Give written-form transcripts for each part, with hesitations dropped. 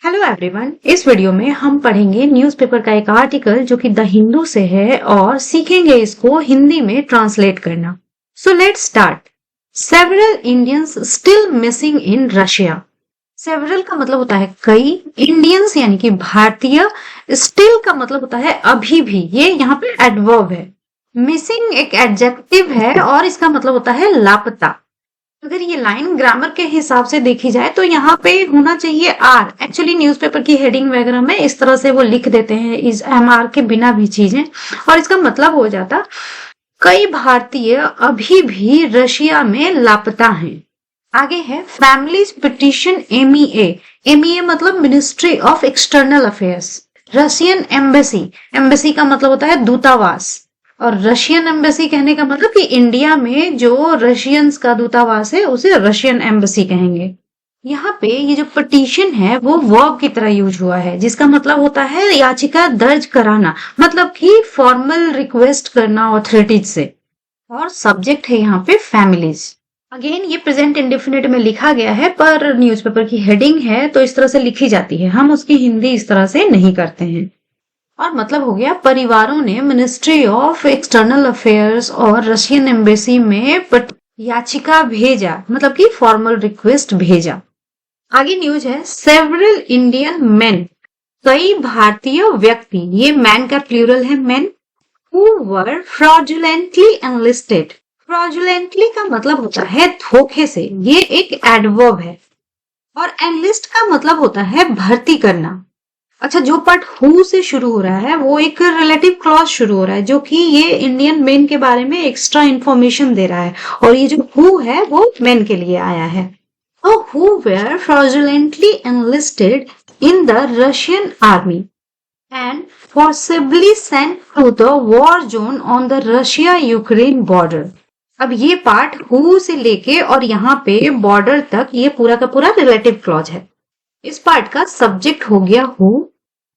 Hello everyone, इस video में हम पढ़ेंगे न्यूज़पेपर का एक आर्टिकल जो कि द हिंदू से है और सीखेंगे इसको हिंदी में ट्रांसलेट करना। So let's start. Several Indians still missing in Russia. Several का मतलब होता है कई, इंडियंस यानी कि भारतीय, स्टिल का मतलब होता है अभी भी, ये यहाँ पे एडवर्ब है। मिसिंग एक एडजेक्टिव है और इसका मतलब होता है लापता। अगर ये लाइन ग्रामर के हिसाब से देखी जाए तो यहाँ पे होना चाहिए आर। एक्चुअली न्यूज़पेपर की हेडिंग वगैरह में इस तरह से वो लिख देते हैं इस एमआर के बिना भी चीजें, और इसका मतलब हो जाता कई भारतीय अभी भी रशिया में लापता हैं। आगे है फैमिलीज पिटिशन एमईए। एमईए मतलब ministry of external affairs. Russian embassy, embassy का मतलब होता है दूतावास, और रशियन एम्बेसी कहने का मतलब कि इंडिया में जो रशियंस का दूतावास है उसे रशियन एम्बेसी कहेंगे। यहाँ पे ये जो पिटीशन है वो वर्ब की तरह यूज हुआ है, जिसका मतलब होता है याचिका दर्ज कराना, मतलब कि फॉर्मल रिक्वेस्ट करना ऑथोरिटीज से, और सब्जेक्ट है यहाँ पे फैमिलीज। अगेन ये प्रेजेंट इंडेफिनिट में लिखा गया है, पर न्यूज़पेपर की हेडिंग है तो इस तरह से लिखी जाती है, हम उसकी हिंदी इस तरह से नहीं करते हैं। और मतलब हो गया परिवारों ने मिनिस्ट्री ऑफ एक्सटर्नल अफेयर्स और रशियन एम्बेसी में याचिका भेजा, मतलब कि फॉर्मल रिक्वेस्ट भेजा। आगे न्यूज है सेवरल इंडियन मेन, कई भारतीय व्यक्ति, ये मैन का प्लूरल है main, who were fraudulently enlisted. Fraudulently का मतलब होता है धोखे से, ये एक एडवर्ब है, और एनलिस्ट का मतलब होता है भर्ती करना। अच्छा, जो पार्ट हु से शुरू हो रहा है वो एक रिलेटिव क्लॉज शुरू हो रहा है, जो कि ये इंडियन मेन के बारे में एक्स्ट्रा इंफॉर्मेशन दे रहा है, और ये जो हु है वो मेन के लिए आया है। तो who were fraudulently enlisted in the Russian army and forcibly sent to the war zone on the Russia Ukraine border. अब ये पार्ट हु से लेके और यहाँ पे बॉर्डर तक ये पूरा का पूरा रिलेटिव क्लॉज है। इस पार्ट का सब्जेक्ट हो गया हु,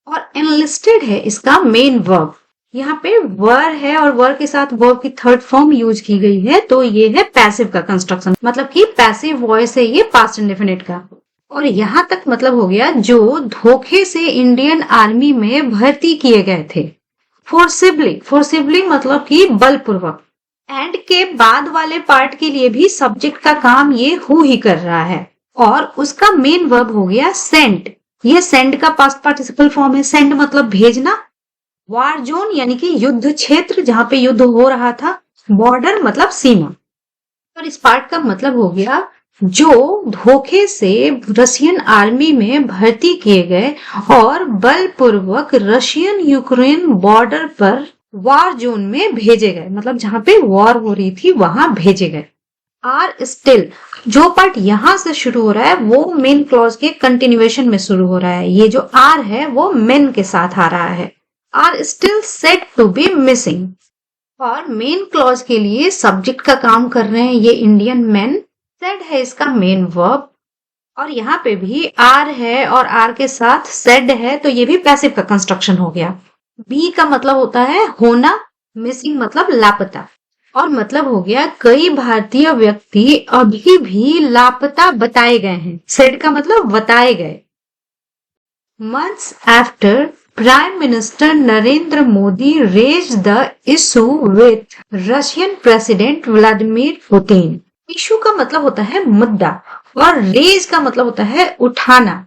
और एनलिस्टेड है इसका मेन वर्ब। यहाँ पे वर है और वर के साथ वर्ब की थर्ड फॉर्म यूज की गई है, तो ये है पैसिव का कंस्ट्रक्शन, मतलब कि पैसिव वॉइस है ये पास्ट इंडेफिनिट का। और यहाँ तक मतलब हो गया जो धोखे से इंडियन आर्मी में भर्ती किए गए थे। फोर्सिबली, फोर्सिबली मतलब कि बलपूर्वक। एंड के बाद वाले पार्ट के लिए भी सब्जेक्ट का काम ये हु ही कर रहा है, और उसका मेन वर्ब हो गया सेंड। ये सेंड का पास्ट पार्टिसिपल फॉर्म है। सेंड मतलब भेजना, वार जोन यानी कि युद्ध क्षेत्र जहां पे युद्ध हो रहा था, बॉर्डर मतलब सीमा। और इस पार्ट का मतलब हो गया जो धोखे से रशियन आर्मी में भर्ती किए गए और बलपूर्वक रशियन यूक्रेन बॉर्डर पर वार जोन में भेजे गए, मतलब जहां पे वॉर हो रही थी वहां भेजे गए। आर स्टिल, जो पार्ट यहां से शुरू हो रहा है वो मेन क्लॉज के कंटिन्यूएशन में शुरू हो रहा है। ये जो आर है वो मेन के साथ आ रहा है। Are still said to be missing, और मेन क्लॉज के लिए सब्जेक्ट का काम कर रहे हैं ये इंडियन मेन। सेड है इसका मेन वर्ब, और यहाँ पे भी आर है और आर के साथ सेड है, तो ये भी पैसिव का कंस्ट्रक्शन हो गया। बी का मतलब होता है होना, मिसिंग मतलब लापता, और मतलब हो गया कई भारतीय व्यक्ति अभी भी लापता बताए गए हैं। सेड का मतलब बताए गए। Months after prime minister Narendra Modi raised the issue with Russian president Vladimir Putin. Issue का मतलब होता है मुद्दा, और रेज का मतलब होता है उठाना।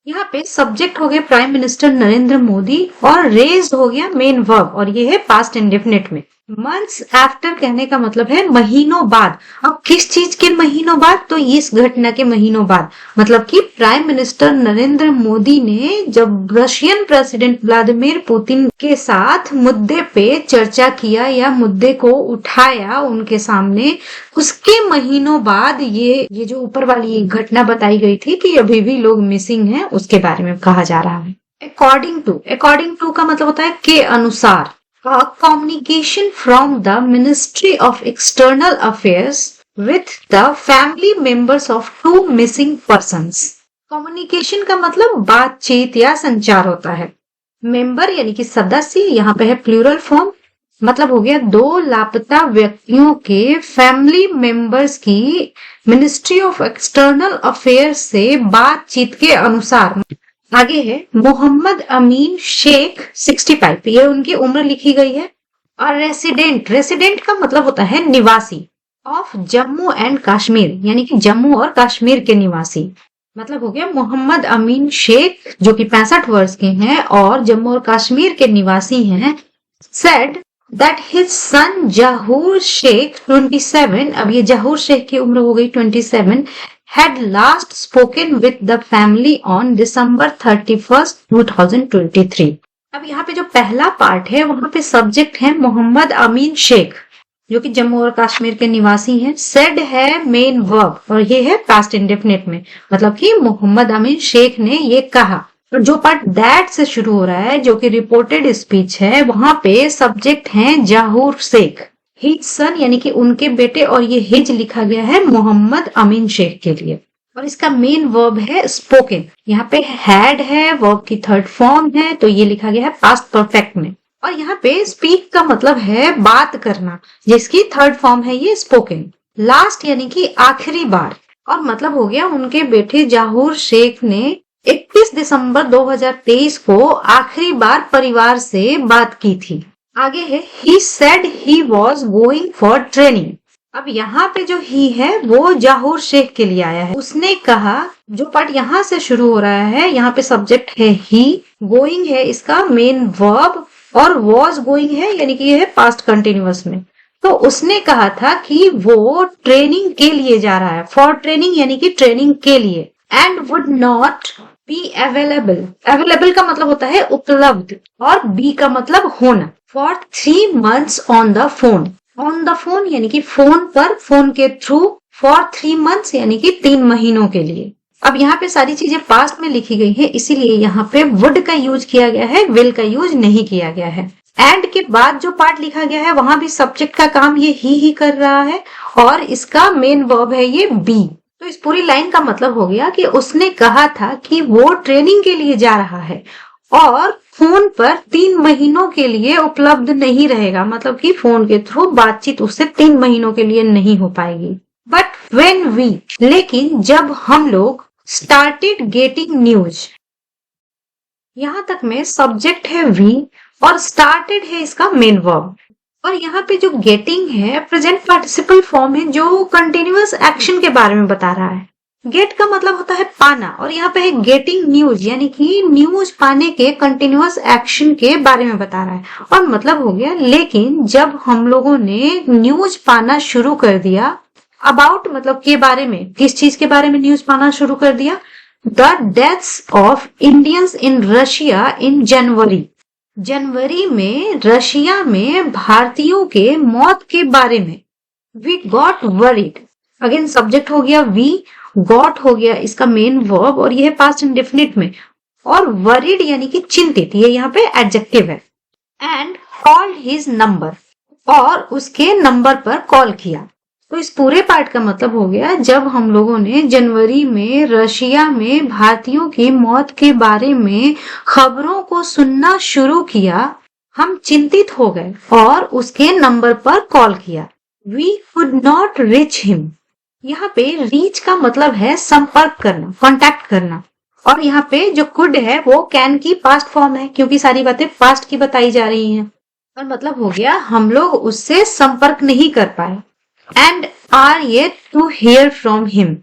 यहाँ पे सब्जेक्ट हो गया प्राइम मिनिस्टर नरेंद्र मोदी, और रेज हो गया मेन वर्ब, और ये है पास्ट इंडेफिनिट में। मंथ्स आफ्टर कहने का मतलब है महीनों बाद। अब किस चीज के महीनों बाद? तो इस घटना के महीनों बाद, मतलब कि प्राइम मिनिस्टर नरेंद्र मोदी ने जब रशियन प्रेसिडेंट व्लादिमीर पुतिन के साथ मुद्दे पे चर्चा किया या मुद्दे को उठाया उनके सामने, उसके महीनों बाद ये जो ऊपर वाली घटना बताई गई थी कि अभी भी लोग मिसिंग हैं, उसके बारे में कहा जा रहा है। अकॉर्डिंग टू का मतलब होता है के अनुसार। A communication from the Ministry of External Affairs with the family members of two missing persons. Communication का मतलब बातचीत या संचार होता है। मेंबर यानी कि सदस्य, यहाँ पे है प्लूरल फॉर्म, मतलब हो गया दो लापता व्यक्तियों के फैमिली मेंबर्स की मिनिस्ट्री ऑफ एक्सटर्नल अफेयर्स से बातचीत के अनुसार, आगे है मोहम्मद अमीन शेख 65, ये उनकी उम्र लिखी गई है। और रेसिडेंट का मतलब होता है निवासी ऑफ जम्मू एंड कश्मीर, यानी कि जम्मू और कश्मीर के निवासी। मतलब हो गया मोहम्मद अमीन शेख जो कि 65 वर्ष के हैं और जम्मू और कश्मीर के निवासी हैं, said that his son जहूर शेख 27, अब ये जहूर शेख की उम्र हो गई 27, had last spoken with the family on December 31st, 2023। अब यहाँ पे जो पहला पार्ट है वहां पे सब्जेक्ट है मोहम्मद अमीन शेख जो कि जम्मू और कश्मीर के निवासी हैं। सेड है मेन वर्ब और ये है पास्ट इंडेफिनिट में, मतलब कि मोहम्मद अमीन शेख ने ये कहा। और जो पार्ट दैट से शुरू हो रहा है जो कि रिपोर्टेड स्पीच है, वहां पे सब्जेक्ट है जहूर शेख, हिज सन यानी कि उनके बेटे, और ये हिज लिखा गया है मोहम्मद अमीन शेख के लिए। और इसका मेन वर्ब है स्पोकन, यहाँ पे हैड है, वर्ब की थर्ड फॉर्म है, तो ये लिखा गया है पास्ट परफेक्ट में। और यहाँ पे स्पीक का मतलब है बात करना, जिसकी थर्ड फॉर्म है ये स्पोकन। लास्ट यानी कि आखिरी बार, और मतलब हो गया उनके बेटे जहूर शेख ने 31 दिसंबर 2023 को आखिरी बार परिवार से बात की थी। आगे है he said he was going for training। अब यहाँ पे जो ही है वो जहूर शेख के लिए आया है। उसने कहा, जो पार्ट यहाँ से शुरू हो रहा है, यहाँ पे सब्जेक्ट है ही, गोइंग है इसका मेन वर्ब, और वॉज गोइंग है यानी कि ये है पास्ट कंटिन्यूअस में। तो उसने कहा था कि वो ट्रेनिंग के लिए जा रहा है, फॉर ट्रेनिंग यानी कि ट्रेनिंग के लिए। And would not be available, available का मतलब होता है उपलब्ध, और बी का मतलब होना। For 3 months on the phone, on the phone यानी कि फोन पर, फोन के थ्रू। फॉर 3 months यानी कि 3 महीनों के लिए। अब यहाँ पे सारी चीजें पास्ट में लिखी गई है, इसीलिए यहाँ पे वुड का यूज किया गया है, विल का यूज नहीं किया गया है। एंड के बाद जो पार्ट लिखा गया है वहां भी सब्जेक्ट का काम ये ही कर रहा है, और इसका मेन वर्ब है ये बी। तो इस पूरी लाइन का मतलब हो गया कि उसने कहा था कि वो ट्रेनिंग के लिए जा रहा है और फोन पर 3 महीनों के लिए उपलब्ध नहीं रहेगा, मतलब कि फोन के थ्रू बातचीत उससे 3 महीनों के लिए नहीं हो पाएगी। बट व्हेन वी, लेकिन जब हम लोग स्टार्टेड गेटिंग न्यूज, यहां तक में सब्जेक्ट है वी और स्टार्टेड है इसका मेन वर्ब। और यहाँ पे जो गेटिंग है प्रेजेंट पार्टिसिपल फॉर्म है जो कंटिन्यूअस एक्शन के बारे में बता रहा है। गेट का मतलब होता है पाना, और यहाँ पे है गेटिंग न्यूज यानी कि न्यूज पाने के कंटिन्यूअस एक्शन के बारे में बता रहा है। और मतलब हो गया लेकिन जब हम लोगों ने न्यूज पाना शुरू कर दिया, अबाउट मतलब के बारे में, किस चीज के बारे में न्यूज पाना शुरू कर दिया, the deaths of Indians in Russia in January, जनवरी में रशिया में भारतीयों के मौत के बारे में। We got worried, again subject हो गया वी, गॉट हो गया इसका मेन वर्ब, और यह है पास्ट इंडेफिनिट में। और वरीड यानी कि चिंतित, ये यहाँ पे एडजेक्टिव है। एंड कॉल्ड हिज नंबर, और उसके नंबर पर कॉल किया। तो इस पूरे पार्ट का मतलब हो गया जब हम लोगों ने जनवरी में रशिया में भारतीयों की मौत के बारे में खबरों को सुनना शुरू किया, हम चिंतित हो गए और उसके नंबर पर कॉल किया। We could not reach him, यहाँ पे रीच का मतलब है संपर्क करना, कांटेक्ट करना। और यहाँ पे जो कुड है वो कैन की पास्ट फॉर्म है, क्योंकि सारी बातें पास्ट की बताई जा रही हैं। और मतलब हो गया हम लोग उससे संपर्क नहीं कर पाए। And are yet to hear from him,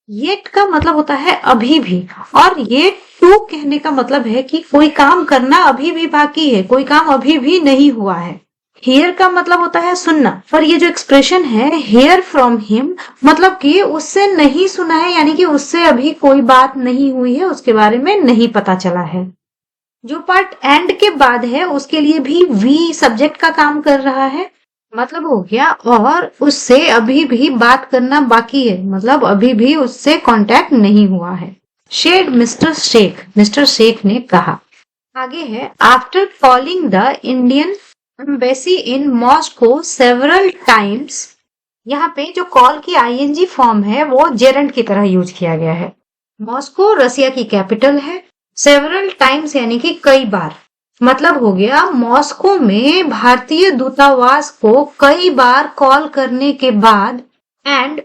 yet का मतलब होता है अभी भी, और ये टू कहने का मतलब है कि कोई काम करना अभी भी बाकी है, कोई काम अभी भी नहीं हुआ है। हियर का मतलब होता है सुनना, पर ये जो एक्सप्रेशन है हियर फ्रॉम हिम, मतलब कि उससे नहीं सुना है, यानी कि उससे अभी कोई बात नहीं हुई है, उसके बारे में नहीं पता चला है। जो पार्ट एंड के बाद है उसके लिए भी वी सब्जेक्ट का काम कर रहा है, मतलब हो गया और उससे अभी भी बात करना बाकी है, मतलब अभी भी उससे कांटेक्ट नहीं हुआ है। Said mister Sheikh, mister Sheikh ने कहा। आगे है after calling the Indian embassy in Moscow several times, यहाँ पे जो कॉल की आईएनजी फॉर्म है वो जेरंड की तरह यूज किया गया है। मॉस्को रसिया की कैपिटल है, सेवरल टाइम्स यानी कि कई बार, मतलब हो गया मॉस्को में भारतीय दूतावास को कई बार कॉल करने के बाद। And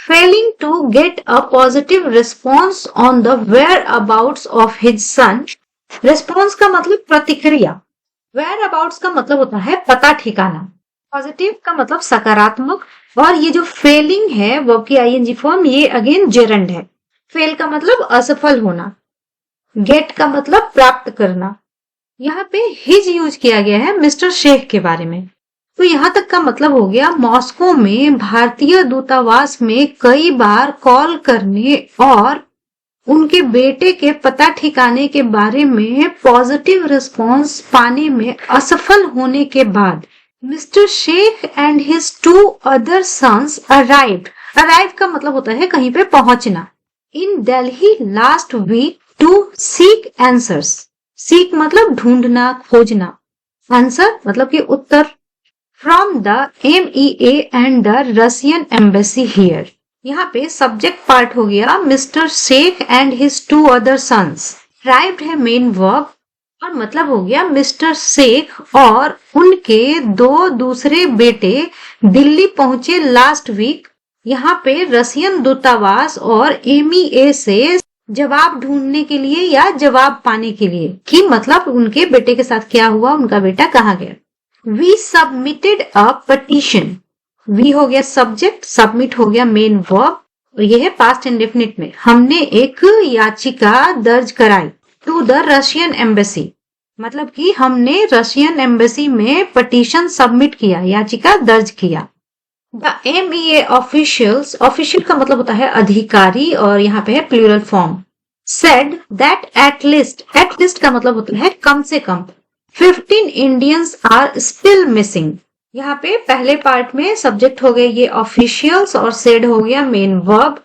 Failing to get a positive response on the whereabouts of his son. Response का मतलब प्रतिक्रिया, whereabouts का मतलब होता है पता ठिकाना, पॉजिटिव का मतलब सकारात्मक, और ये जो फेलिंग है वर्ब की आईएनजी फॉर्म, ये अगेन जेरंड है। फेल का मतलब असफल होना, गेट का मतलब प्राप्त करना। यहाँ पे हिज यूज किया गया है मिस्टर शेख के बारे में। तो यहाँ तक का मतलब हो गया मॉस्को में भारतीय दूतावास में कई बार कॉल करने और उनके बेटे के पता ठिकाने के बारे में पॉजिटिव रिस्पॉन्स पाने में असफल होने के बाद mister Sheikh and his 2 other sons arrived. Arrive का मतलब होता है कहीं पे पहुंचना। In Delhi last week to seek answers. Seek मतलब ढूंढना, खोजना। Answer मतलब कि उत्तर। From the MEA and the Russian embassy here. यहाँ पे सब्जेक्ट पार्ट हो गया mister Sheikh and his 2 other sons. Arrived है मेन वर्ब और मतलब हो गया मिस्टर शेख और उनके 2 दूसरे बेटे दिल्ली पहुंचे लास्ट वीक। यहाँ पे रशियन दूतावास और MEA से जवाब ढूंढने के लिए या जवाब पाने के लिए, कि मतलब उनके बेटे के साथ क्या हुआ, उनका बेटा कहाँ गया। We submitted a petition. We हो गया सब्जेक्ट, सबमिट हो गया मेन वर्ब और यह है पास्ट इंडेफिनिट में। हमने एक याचिका दर्ज कराई टू द रशियन एम्बेसी, मतलब कि हमने रशियन एम्बेसी में पटिशन सबमिट किया, याचिका दर्ज किया। द MEA ऑफिशियल्स, ऑफिशियल का मतलब होता है अधिकारी और यहाँ पे है plural form. Said that at least का मतलब होता है कम से कम 15 इंडियंस आर स्टिल मिसिंग। यहाँ पे पहले पार्ट में सब्जेक्ट हो गए ये ऑफिशियल्स और सेड हो गया मेन वर्ब,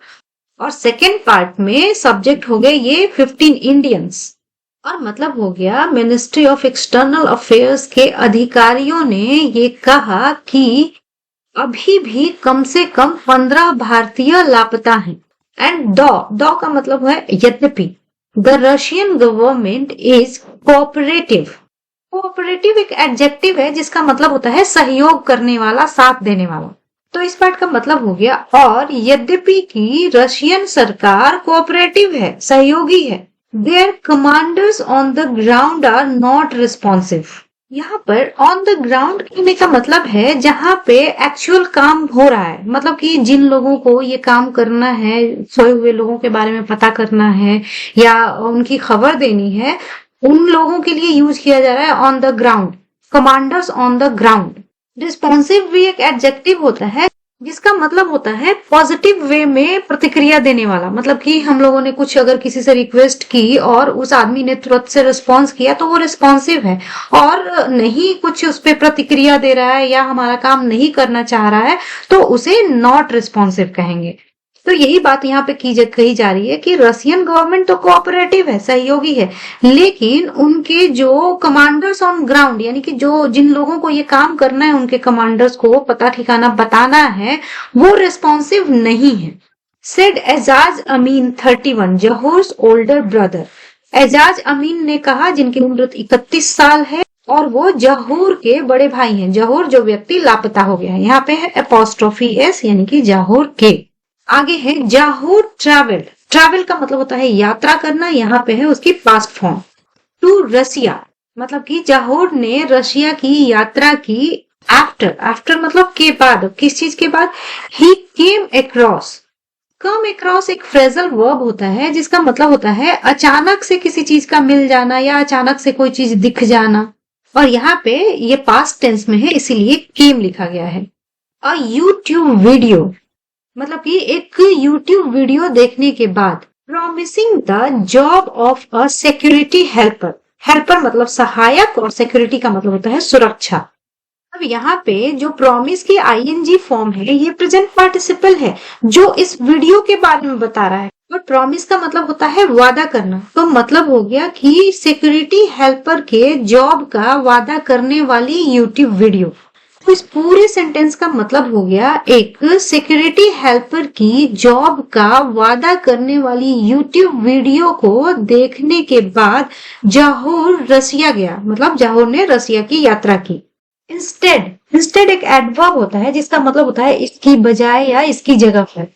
और सेकेंड पार्ट में सब्जेक्ट हो गए ये 15 इंडियंस और मतलब हो गया मिनिस्ट्री ऑफ एक्सटर्नल अफेयर्स के अधिकारियों ने ये कहा कि अभी भी कम से कम 15 भारतीय लापता हैं। एंड दो का मतलब है यद्यपि। The Russian government is cooperative. Cooperative एक एडजेक्टिव है जिसका मतलब होता है सहयोग करने वाला, साथ देने वाला। तो इस पार्ट का मतलब हो गया और यद्यपि कि रशियन सरकार कोऑपरेटिव है, सहयोगी है। Their commanders on the ground are not responsive. यहाँ पर on the ground कहने का मतलब है जहाँ पे एक्चुअल काम हो रहा है, मतलब कि जिन लोगों को ये काम करना है, सोए हुए लोगों के बारे में पता करना है या उनकी खबर देनी है, उन लोगों के लिए यूज किया जा रहा है on the ground, commanders on the ground. Responsive भी एक एडजेक्टिव होता है जिसका मतलब होता है पॉजिटिव वे में प्रतिक्रिया देने वाला, मतलब कि हम लोगों ने कुछ अगर किसी से रिक्वेस्ट की और उस आदमी ने तुरंत से रिस्पॉन्स किया तो वो रिस्पॉन्सिव है, और नहीं कुछ उस पर प्रतिक्रिया दे रहा है या हमारा काम नहीं करना चाह रहा है तो उसे नॉट रिस्पॉन्सिव कहेंगे। तो यही बात यहाँ पे कही जा रही है कि रशियन गवर्नमेंट तो कोऑपरेटिव है, सहयोगी है, लेकिन उनके जो कमांडर्स ऑन ग्राउंड, यानी कि जो जिन लोगों को ये काम करना है, उनके कमांडर्स को पता ठिकाना बताना है, वो रिस्पॉन्सिव नहीं है। सेड एजाज अमीन 31, जहूर्स ओल्डर ब्रदर। एजाज अमीन ने कहा, जिनकी उम्र 31 साल है और वो जहूर के बड़े भाई हैं। जहूर जो व्यक्ति लापता हो गया है, यहाँ पे है एपोस्ट्रोफी एस, यानी कि जहूर के। आगे है जहूर ट्रैवल। ट्रैवल का मतलब होता है यात्रा करना, यहाँ पे है उसकी पास्ट फॉर्म। टू रशिया, मतलब कि जहूर ने रशिया की यात्रा की। आफ्टर मतलब के बाद, किस चीज के बाद। ही केम अक्रॉस। कम अक्रॉस एक फ्रेजल वर्ब होता है जिसका मतलब होता है अचानक से किसी चीज का मिल जाना या अचानक से कोई चीज दिख जाना, और यहाँ पे ये पास्ट टेंस में है इसीलिए केम लिखा गया है। अ यूट्यूब वीडियो, मतलब कि एक यूट्यूब वीडियो देखने के बाद। Promising the job of a security helper. Helper मतलब सहायक और सिक्योरिटी का मतलब होता है सुरक्षा। अब यहाँ पे जो प्रॉमिस की आईएनजी फॉर्म है ये प्रेजेंट पार्टिसिपल है जो इस वीडियो के बारे में बता रहा है, और प्रॉमिस का मतलब होता है वादा करना। तो मतलब हो गया कि सिक्योरिटी हेल्पर के जॉब का वादा करने वाली यूट्यूब वीडियो। तो इस पूरे सेंटेंस का मतलब हो गया एक सिक्योरिटी हेल्पर की जॉब का वादा करने वाली यूट्यूब वीडियो को देखने के बाद जहूर रसिया गया, मतलब जहूर ने रसिया की यात्रा की। इंस्टेड एक एडवर्ब होता है जिसका मतलब होता है इसकी बजाय या इसकी जगह पर।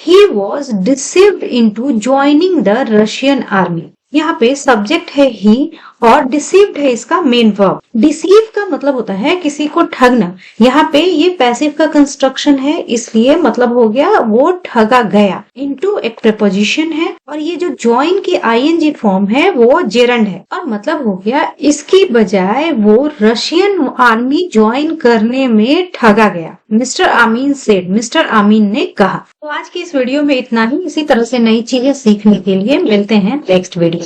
he was deceived into joining the Russian army। यहाँ पे सब्जेक्ट है ही और डिसीव्ड है इसका मेन वर्ब। डिसीव का मतलब होता है किसी को ठगना। यहाँ पे ये पैसिव का कंस्ट्रक्शन है, इसलिए मतलब हो गया वो ठगा गया। इनटू एक प्रीपोजिशन है और ये जो ज्वाइन की आईएनजी फॉर्म है वो जेरंड है और मतलब हो गया इसकी बजाय वो रशियन आर्मी ज्वाइन करने में ठगा गया। मिस्टर आमीन सेड, मिस्टर आमीन ने कहा। तो आज की इस वीडियो में इतना ही। इसी तरह से नई चीजें सीखने के लिए मिलते हैं नेक्स्ट वीडियो।